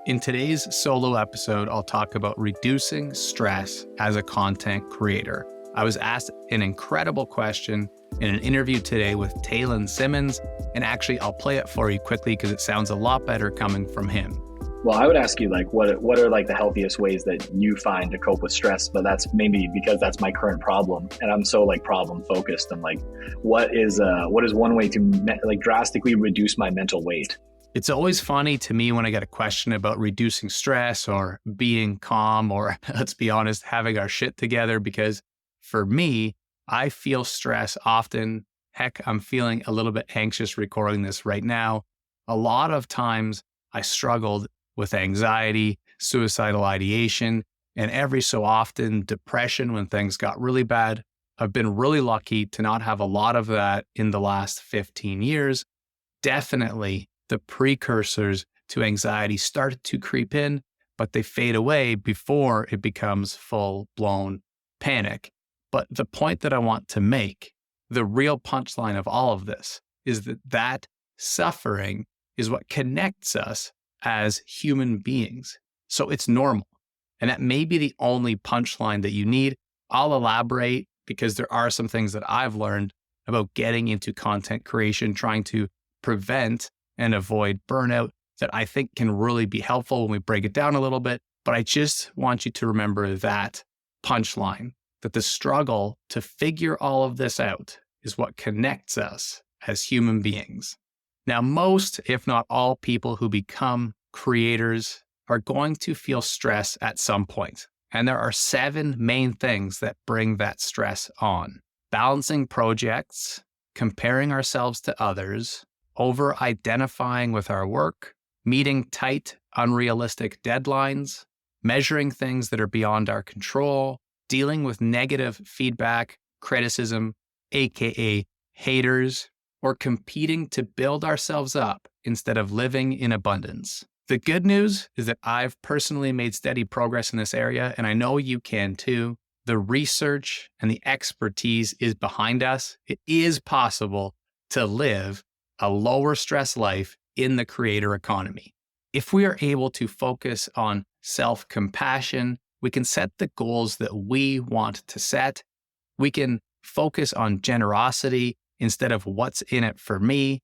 In today's solo episode, I'll talk about reducing stress as a content creator. I was asked an incredible question in an interview today with Taylin Simmonds, and actually I'll play it for you quickly because it sounds a lot better coming from him. Well, I would ask you what are the healthiest ways that you find to cope with stress? But that's maybe because that's my current problem, and I'm so problem focused. I'm what is one way to drastically reduce my mental weight? It's always funny to me when I get a question about reducing stress or being calm or, let's be honest, having our shit together, because for me, I feel stress often. Heck, I'm feeling a little bit anxious recording this right now. A lot of times I struggled with anxiety, suicidal ideation, and every so often depression when things got really bad. I've been really lucky to not have a lot of that in the last 15 years. Definitely the precursors to anxiety started to creep in, but they fade away before it becomes full-blown panic. But the point that I want to make, the real punchline of all of this, is that suffering is what connects us as human beings. So it's normal. And that may be the only punchline that you need. I'll elaborate because there are some things that I've learned about getting into content creation, trying to prevent and avoid burnout that I think can really be helpful when we break it down a little bit. But I just want you to remember that punchline, that the struggle to figure all of this out is what connects us as human beings. Now, most, if not all people who become creators are going to feel stress at some point. And there are 7 main things that bring that stress on: balancing projects, comparing ourselves to others, over-identifying with our work, meeting tight, unrealistic deadlines, measuring things that are beyond our control, dealing with negative feedback, criticism, aka haters, or competing to build ourselves up instead of living in abundance. The good news is that I've personally made steady progress in this area, and I know you can too. The research and the expertise is behind us. It is possible to live a lower stress life in the creator economy. If we are able to focus on self-compassion, we can set the goals that we want to set. We can focus on generosity instead of what's in it for me.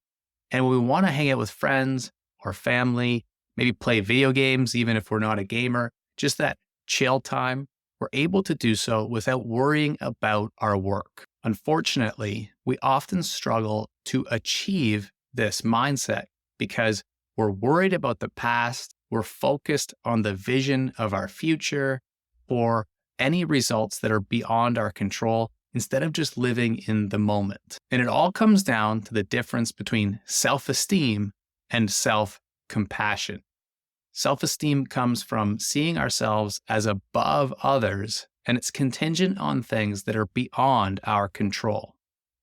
And when we want to hang out with friends or family, maybe play video games, even if we're not a gamer, just that chill time, we're able to do so without worrying about our work. Unfortunately, we often struggle to achieve this mindset because we're worried about the past, we're focused on the vision of our future, or any results that are beyond our control, instead of just living in the moment. And it all comes down to the difference between self-esteem and self-compassion. Self-esteem comes from seeing ourselves as above others, and it's contingent on things that are beyond our control.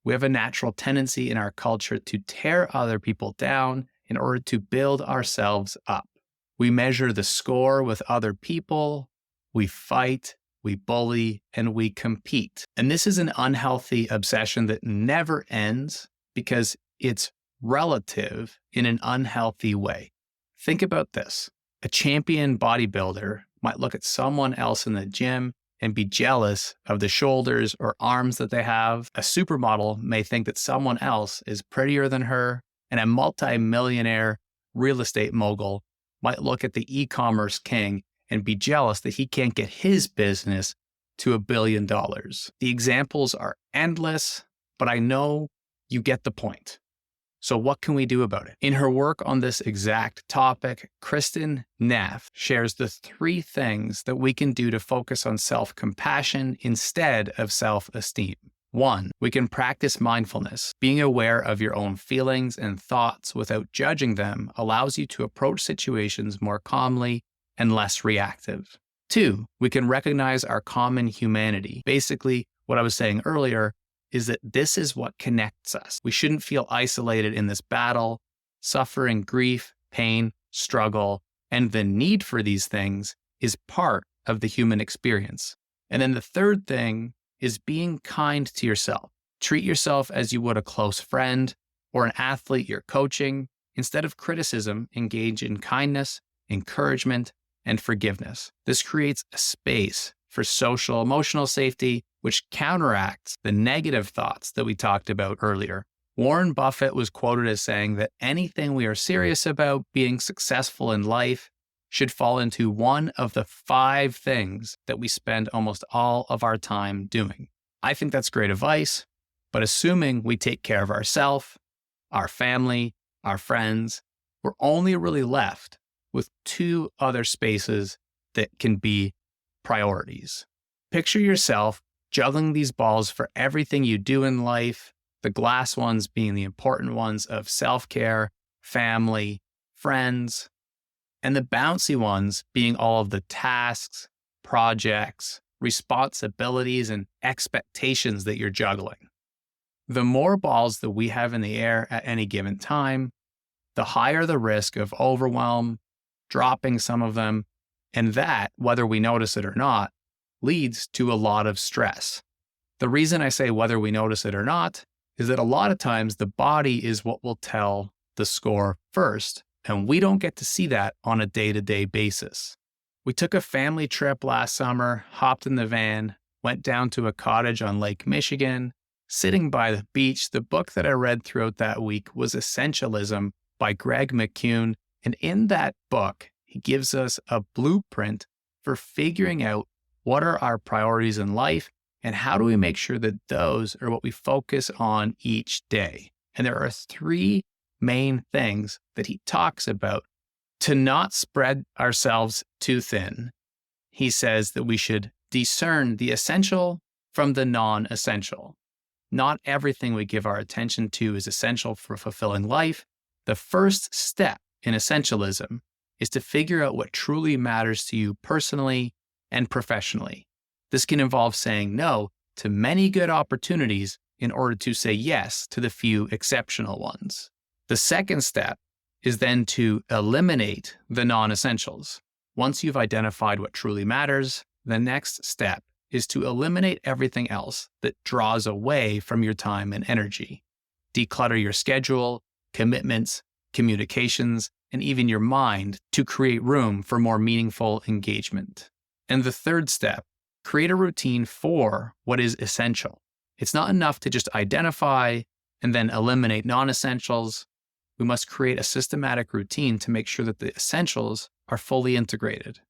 We have a natural tendency in our culture to tear other people down in order to build ourselves up. We measure the score with other people, we fight, we bully, and we compete. And this is an unhealthy obsession that never ends because it's relative in an unhealthy way. Think about this. A champion bodybuilder might look at someone else in the gym and be jealous of the shoulders or arms that they have. A supermodel may think that someone else is prettier than her, and a multi-millionaire real estate mogul might look at the e-commerce king and be jealous that he can't get his business to $1 billion. The examples are endless, but I know you get the point. So what can we do about it? In her work on this exact topic, Kristin, Neff shares the 3 things that we can do to focus on self-compassion instead of self-esteem. 1, we can practice mindfulness. Being aware of your own feelings and thoughts without judging them allows you to approach situations more calmly and less reactive. 2, we can recognize our common humanity. Basically, what I was saying earlier is that this is what connects us. We shouldn't feel isolated in this battle. Suffering, grief, pain, struggle, and the need for these things is part of the human experience. And then the 3rd thing is being kind to yourself. Treat yourself as you would a close friend or an athlete you're coaching. Instead of criticism, engage in kindness encouragement, and forgiveness. This creates a space for social, emotional safety, which counteracts the negative thoughts that we talked about earlier. Warren Buffett was quoted as saying that anything we are serious about being successful in life should fall into one of the 5 things that we spend almost all of our time doing. I think that's great advice, but assuming we take care of ourselves, our family, our friends, we're only really left with 2 other spaces that can be priorities. Picture yourself juggling these balls for everything you do in life, the glass ones being the important ones of self-care, family, friends, and the bouncy ones being all of the tasks, projects, responsibilities, and expectations that you're juggling. The more balls that we have in the air at any given time, the higher the risk of overwhelm, dropping some of them, and that, whether we notice it or not, leads to a lot of stress. The reason I say whether we notice it or not is that a lot of times the body is what will tell the score first, and we don't get to see that on a day-to-day basis. We took a family trip last summer, hopped in the van, went down to a cottage on Lake Michigan. Sitting by the beach, the book that I read throughout that week was Essentialism by McKeown, and in that book, he gives us a blueprint for figuring out what are our priorities in life and how do we make sure that those are what we focus on each day. And there are 3 main things that he talks about to not spread ourselves too thin. He says that we should discern the essential from the non-essential. Not everything we give our attention to is essential for fulfilling life. The first step in essentialism is to figure out what truly matters to you personally and professionally. This can involve saying no to many good opportunities in order to say yes to the few exceptional ones. The second step is then to eliminate the non-essentials. Once you've identified what truly matters, the next step is to eliminate everything else that draws away from your time and energy. Declutter your schedule, commitments, communications, and even your mind to create room for more meaningful engagement. And the third step, create a routine for what is essential. It's not enough to just identify and then eliminate non-essentials. We must create a systematic routine to make sure that the essentials are fully integrated.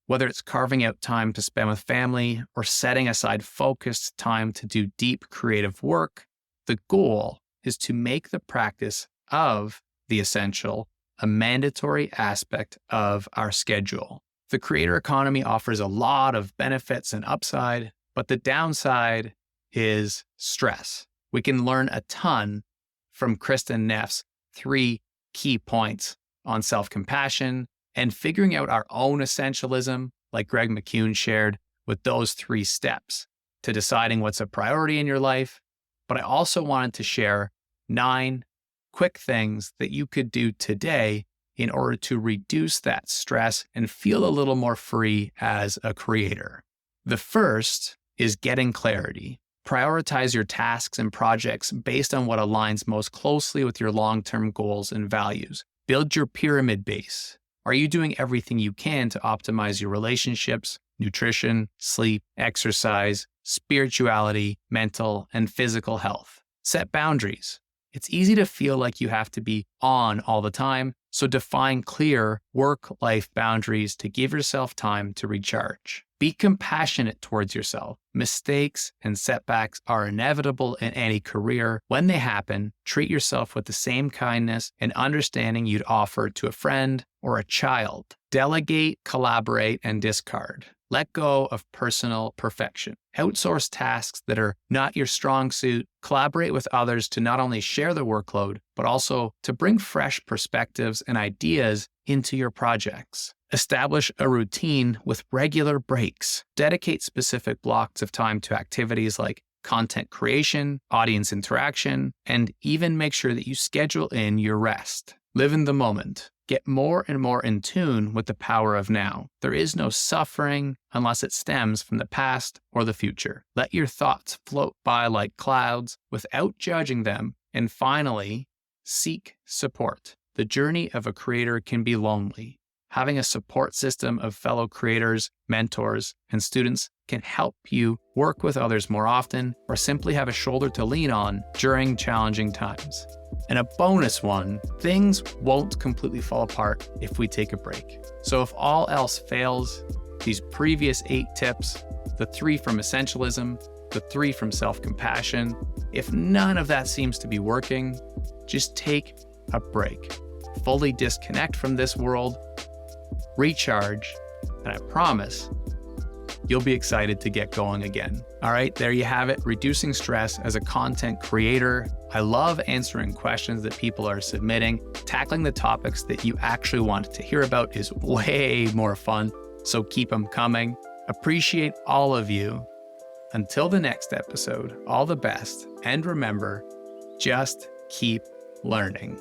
Whether it's carving out time to spend with family or setting aside focused time to do deep creative work, the goal is to make the practice of the essential a mandatory aspect of our schedule. The creator economy offers a lot of benefits and upside, but the downside is stress. We can learn a ton from Kristin Neff's 3 key points on self-compassion and figuring out our own essentialism, like McKeown shared, with those 3 steps to deciding what's a priority in your life. But I also wanted to share 9 quick things that you could do today in order to reduce that stress and feel a little more free as a creator. The first is getting clarity. Prioritize your tasks and projects based on what aligns most closely with your long-term goals and values. Build your pyramid base. Are you doing everything you can to optimize your relationships, nutrition, sleep, exercise, spirituality, mental, and physical health? Set boundaries. It's easy to feel like you have to be on all the time, so define clear work-life boundaries to give yourself time to recharge. Be compassionate towards yourself. Mistakes and setbacks are inevitable in any career. When they happen, treat yourself with the same kindness and understanding you'd offer to a friend or a child. Delegate, collaborate, and discard. Let go of personal perfection. Outsource tasks that are not your strong suit. Collaborate with others to not only share the workload, but also to bring fresh perspectives and ideas into your projects. Establish a routine with regular breaks. Dedicate specific blocks of time to activities like content creation, audience interaction, and even make sure that you schedule in your rest. Live in the moment. Get more and more in tune with the power of now. There is no suffering unless it stems from the past or the future. Let your thoughts float by like clouds without judging them. And finally, seek support. The journey of a creator can be lonely. Having a support system of fellow creators, mentors, and students can help you work with others more often or simply have a shoulder to lean on during challenging times. And a bonus one, things won't completely fall apart if we take a break. So if all else fails, these previous 8 tips, the 3 from Essentialism, the 3 from self-compassion, if none of that seems to be working, just take a break. Fully disconnect from this world, recharge, and I promise you'll be excited to get going again. All right, there you have it. Reducing stress as a content creator. I love answering questions that people are submitting. Tackling the topics that you actually want to hear about is way more fun, so keep them coming. Appreciate all of you. Until the next episode, all the best. And remember, just keep learning.